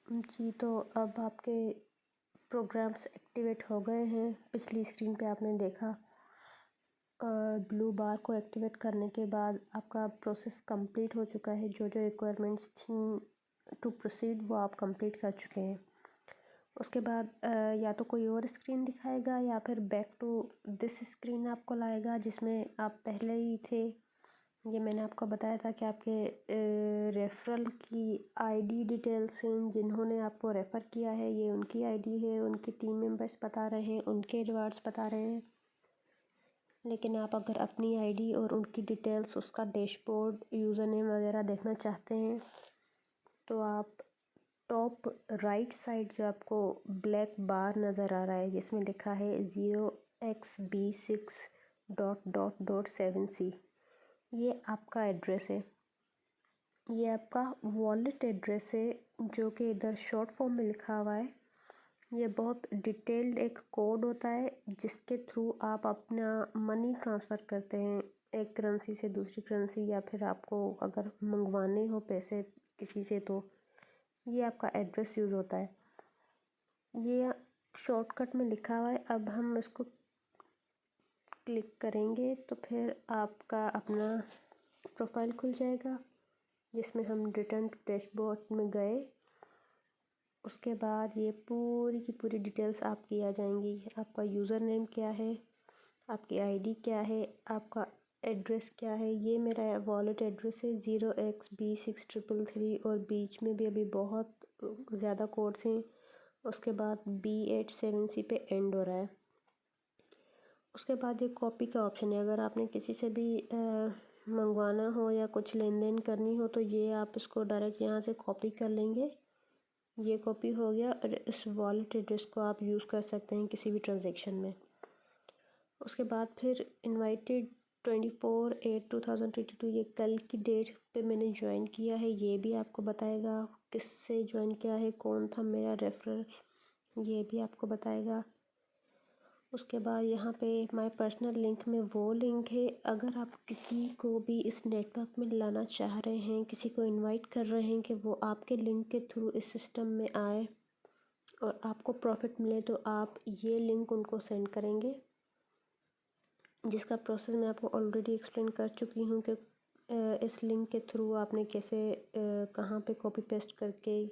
जी, तो अब आपके प्रोग्राम्स एक्टिवेट हो गए हैं। पिछली स्क्रीन पे आपने देखा ब्लू बार को एक्टिवेट करने के बाद आपका प्रोसेस कंप्लीट हो चुका है। जो जो रिक्वायरमेंट्स थी टू प्रोसीड वो आप कंप्लीट कर चुके हैं। उसके बाद या तो कोई और स्क्रीन दिखाएगा या फिर बैक टू दिस स्क्रीन आपको लाएगा जिसमें आप पहले ही थे। ये मैंने आपको बताया था कि आपके रेफरल की आईडी डिटेल्स हैं। जिन्होंने आपको रेफ़र किया है ये उनकी आईडी है, उनके टीम मेंबर्स बता रहे हैं, उनके रिवार्ड्स बता रहे हैं। लेकिन आप अगर अपनी आईडी और उनकी डिटेल्स, उसका डैशबोर्ड, यूज़र नेम वगैरह देखना चाहते हैं तो आप टॉप राइट साइड जो आपको ब्लैक बार नज़र आ रहा है जिसमें लिखा है 0xb6 ... 7C, ये आपका एड्रेस है। ये आपका वॉलेट एड्रेस है जो कि इधर शॉर्ट फॉर्म में लिखा हुआ है। ये बहुत डिटेल्ड एक कोड होता है जिसके थ्रू आप अपना मनी ट्रांसफ़र करते हैं एक करेंसी से दूसरी करेंसी, या फिर आपको अगर मंगवाने हो पैसे किसी से तो ये आपका एड्रेस यूज़ होता है। ये शॉर्टकट में लिखा हुआ है। अब हम इसको क्लिक करेंगे तो फिर आपका अपना प्रोफाइल खुल जाएगा जिसमें हम रिटर्न टू डैशबोर्ड में गए। उसके बाद ये पूरी की पूरी डिटेल्स आपकी आ जाएंगी। आपका यूज़र नेम क्या है, आपकी आईडी क्या है, आपका एड्रेस क्या है। ये मेरा वॉलेट एड्रेस है 0xb6 और बीच में भी अभी बहुत ज़्यादा कोड्स हैं। उसके बाद B87C पे एंड हो रहा है। उसके बाद ये कॉपी का ऑप्शन है। अगर आपने किसी से भी मंगवाना हो या कुछ लेन देन करनी हो तो ये आप इसको डायरेक्ट यहाँ से कॉपी कर लेंगे। ये कॉपी हो गया और इस वॉलेट एड्रेस को आप यूज़ कर सकते हैं किसी भी ट्रांजैक्शन में। उसके बाद फिर इनवाइटेड 24/8/2022, ये कल की डेट पे मैंने ज्वाइन किया है। ये भी आपको बताएगा किससे ज्वाइन किया है, कौन था मेरा रेफरल, ये भी आपको बताएगा। उसके बाद यहाँ पे माय पर्सनल लिंक में वो लिंक है। अगर आप किसी को भी इस नेटवर्क में लाना चाह रहे हैं, किसी को इनवाइट कर रहे हैं कि वो आपके लिंक के थ्रू इस सिस्टम में आए और आपको प्रॉफिट मिले, तो आप ये लिंक उनको सेंड करेंगे, जिसका प्रोसेस मैं आपको ऑलरेडी एक्सप्लेन कर चुकी हूँ कि इस लिंक के थ्रू आपने कैसे कहाँ पे कॉपी पेस्ट करके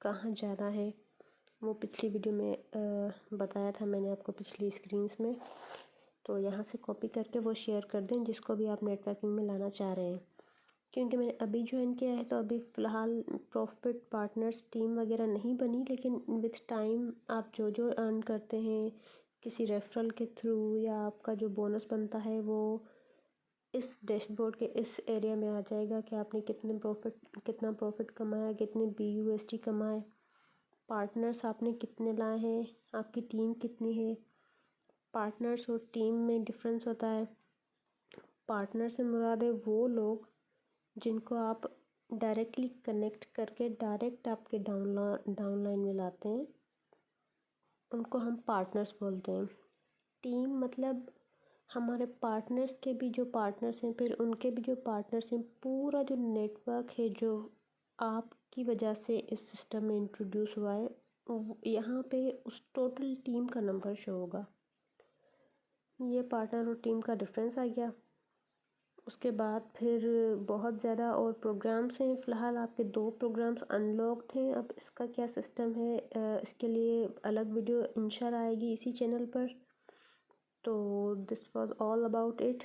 कहाँ जाना है। वो पिछली वीडियो में बताया था मैंने आपको पिछली स्क्रीन्स में। तो यहाँ से कॉपी करके वो शेयर कर दें जिसको भी आप नेटवर्किंग में लाना चाह रहे हैं। क्योंकि मैंने अभी ज्वाइन किया है तो अभी फ़िलहाल प्रॉफिट पार्टनर्स टीम वगैरह नहीं बनी, लेकिन विथ टाइम आप जो जो अर्न करते हैं किसी रेफरल के थ्रू या आपका जो बोनस बनता है वो इस डैशबोर्ड के इस एरिया में आ जाएगा कि आपने कितना प्रॉफिट कमाया, कितने BUSD कमाए, पार्टनर्स आपने कितने लाए हैं, आपकी टीम कितनी है। पार्टनर्स और टीम में डिफरेंस होता है। पार्टनर से मुराद है वो लोग जिनको आप डायरेक्टली कनेक्ट करके डायरेक्ट आपके डाउनलाइन में लाते हैं, उनको हम पार्टनर्स बोलते हैं। टीम मतलब हमारे पार्टनर्स के भी जो पार्टनर्स हैं, फिर उनके भी जो पार्टनर्स हैं, पूरा जो नेटवर्क है जो आपकी वजह से इस सिस्टम में इंट्रोड्यूस हुआ है, यहाँ पे उस टोटल टीम का नंबर शो होगा। ये पार्टनर और टीम का डिफरेंस आ गया। उसके बाद फिर बहुत ज़्यादा और प्रोग्राम्स हैं। फ़िलहाल आपके 2 प्रोग्राम्स अनलॉक्ड हैं। अब इसका क्या सिस्टम है इसके लिए अलग वीडियो इंशाल्लाह आएगी इसी चैनल पर। तो this was all about it.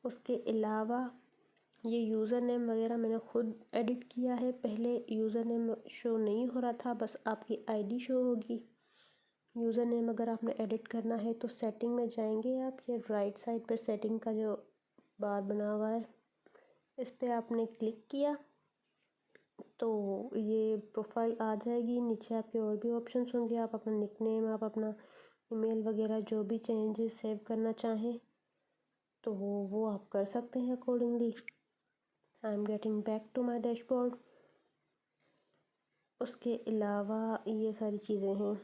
उसके अलावा ये यूज़र नेम वगैरह मैंने ख़ुद एडिट किया है। पहले यूज़र नेम शो नहीं हो रहा था, बस आपकी आईडी शो होगी। यूज़र नेम अगर आपने एडिट करना है तो सेटिंग में जाएंगे आप, ये राइट साइड पे सेटिंग का जो बार बना हुआ है इस पर आपने क्लिक किया तो ये प्रोफाइल आ जाएगी। नीचे आपके और भी ऑप्शंस होंगे, आप अपना निकनेम, आप अपना ईमेल वगैरह जो भी चेंजेस सेव करना चाहें तो वो आप कर सकते हैं accordingly. I am getting back to my dashboard. उसके अलावा ये सारी चीज़ें हैं।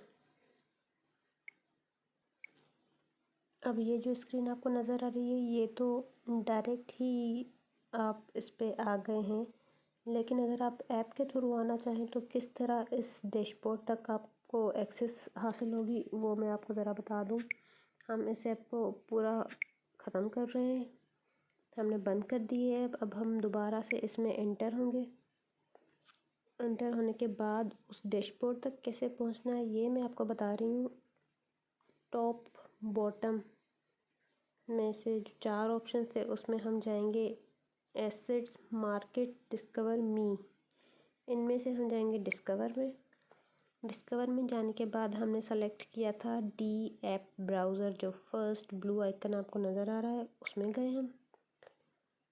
अब ये जो स्क्रीन आपको नज़र आ रही है ये तो डायरेक्ट ही आप इस पे आ गए हैं लेकिन अगर आप ऐप के थ्रू आना चाहें तो किस तरह इस डैशबोर्ड तक आपको एक्सेस हासिल होगी वो मैं आपको ज़रा बता दूं। हम इस ऐप को पूरा ख़त्म कर रहे हैं, हमने बंद कर दी है। अब हम दोबारा से इसमें एंटर होंगे। एंटर होने के बाद उस डैशबोर्ड तक कैसे पहुंचना है ये मैं आपको बता रही हूँ। टॉप बॉटम में से जो 4 ऑप्शन थे उसमें हम जाएंगे एसेट्स, मार्केट, डिस्कवर, मी। इनमें से हम जाएंगे डिस्कवर में। डिस्कवर में जाने के बाद हमने सेलेक्ट किया था डी ऐप ब्राउज़र, जो फर्स्ट ब्लू आइकन आपको नज़र आ रहा है उसमें गए हम।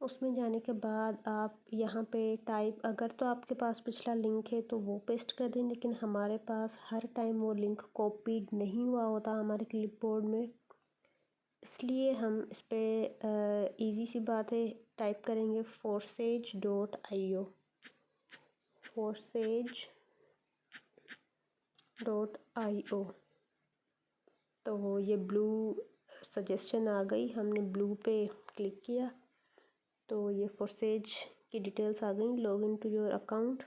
उसमें जाने के बाद आप यहाँ पे टाइप, अगर तो आपके पास पिछला लिंक है तो वो पेस्ट कर दें, लेकिन हमारे पास हर टाइम वो लिंक कॉपीड नहीं हुआ होता हमारे क्लिपबोर्ड में, इसलिए हम इस पर ईज़ी सी बात है टाइप करेंगे forsage.io। forsage.io तो ये ब्लू सजेशन आ गई, हमने ब्लू पे क्लिक किया तो ये forsage की डिटेल्स आ गई। Login to your account,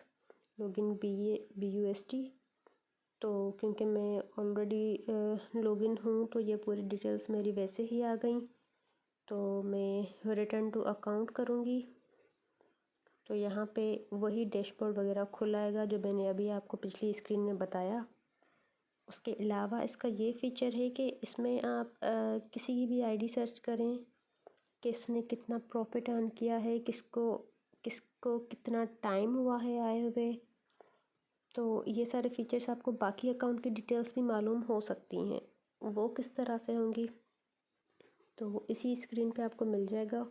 login BUST। तो क्योंकि मैं ऑलरेडी लॉगिन हूँ तो ये पूरी डिटेल्स मेरी वैसे ही आ गई, तो मैं रिटर्न टू अकाउंट करूँगी। तो यहाँ पे वही डैशबोर्ड वगैरह खुल आएगा जो मैंने अभी आपको पिछली स्क्रीन में बताया। उसके अलावा इसका ये फ़ीचर है कि इसमें आप किसी की भी आईडी सर्च करें, किसने कितना प्रॉफिट अर्न किया है, किसको किसको कितना टाइम हुआ है आए हुए, तो ये सारे फीचर्स आपको बाकी अकाउंट की डिटेल्स भी मालूम हो सकती हैं। वो किस तरह से होंगी तो इसी स्क्रीन पे आपको मिल जाएगा।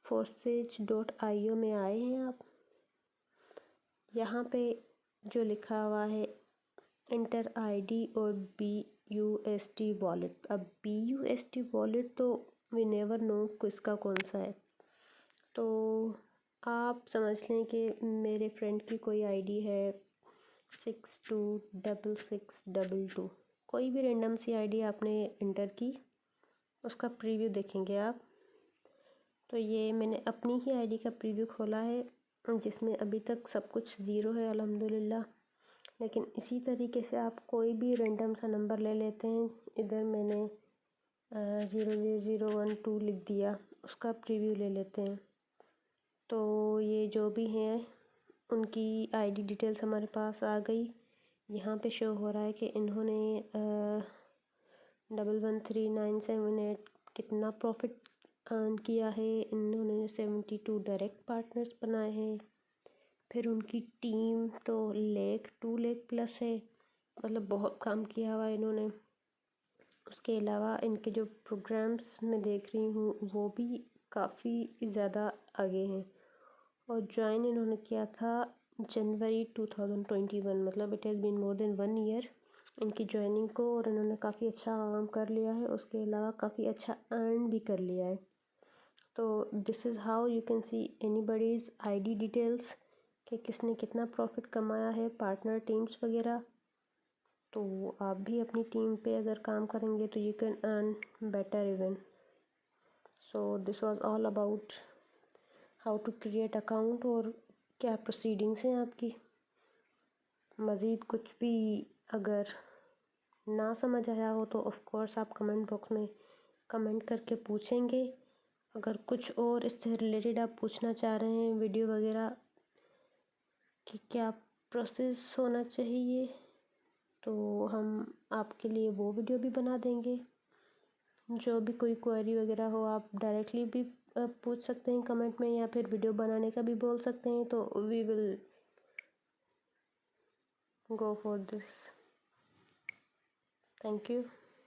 forsage.io में आए हैं आप, यहाँ पे जो लिखा हुआ है इंटर आईडी और BUST वॉलेट। अब BUST वॉलेट तो वी नेवर नो किसका कौन सा है, तो आप समझ लें कि मेरे फ्रेंड की कोई आईडी है 626622, कोई भी रैंडम सी आईडी आपने इंटर की, उसका प्रीव्यू देखेंगे आप। तो ये मैंने अपनी ही आईडी का प्रीव्यू खोला है जिसमें अभी तक सब कुछ ज़ीरो है अल्हम्दुलिल्लाह। लेकिन इसी तरीके से आप कोई भी रैंडम सा नंबर ले लेते हैं, इधर मैंने 00012 लिख दिया, उसका प्रीव्यू ले लेते हैं। तो ये जो भी हैं उनकी आईडी डिटेल्स हमारे पास आ गई। यहाँ पे शो हो रहा है कि इन्होंने 113978 कितना प्रॉफिट अर्न किया है। इन्होंने 72 डायरेक्ट पार्टनर्स बनाए हैं। फिर उनकी टीम तो 2 लाख प्लस है, मतलब बहुत काम किया हुआ इन्होंने। उसके अलावा इनके जो प्रोग्राम्स मैं देख रही हूँ वो भी काफ़ी ज़्यादा आगे हैं। और ज्वाइन इन्होंने किया था जनवरी 2021, मतलब it has been more than 1 year इनकी ज्वाइनिंग को, और इन्होंने काफ़ी अच्छा काम कर लिया है। उसके अलावा काफ़ी अच्छा अर्न भी कर लिया है। तो this is how you can see anybody's ID details कि किसने कितना प्रॉफिट कमाया है, पार्टनर टीम्स वगैरह। तो आप भी अपनी टीम पे अगर काम करेंगे तो you can earn better even. So this was all about how to create account और क्या प्रोसीडिंग्स हैं आपकी। मज़ीद कुछ भी अगर ना समझ आया हो तो ऑफ़ कोर्स आप कमेंट बॉक्स में कमेंट करके पूछेंगे। अगर कुछ और इससे रिलेटेड आप पूछना चाह रहे हैं वीडियो वगैरह कि क्या प्रोसेस होना चाहिए तो हम आपके लिए वो वीडियो भी बना देंगे। जो भी कोई क्वेरी वगैरह हो आप डायरेक्टली भी पूछ सकते हैं कमेंट में, या फिर वीडियो बनाने का भी बोल सकते हैं, तो we will go for this. Thank you.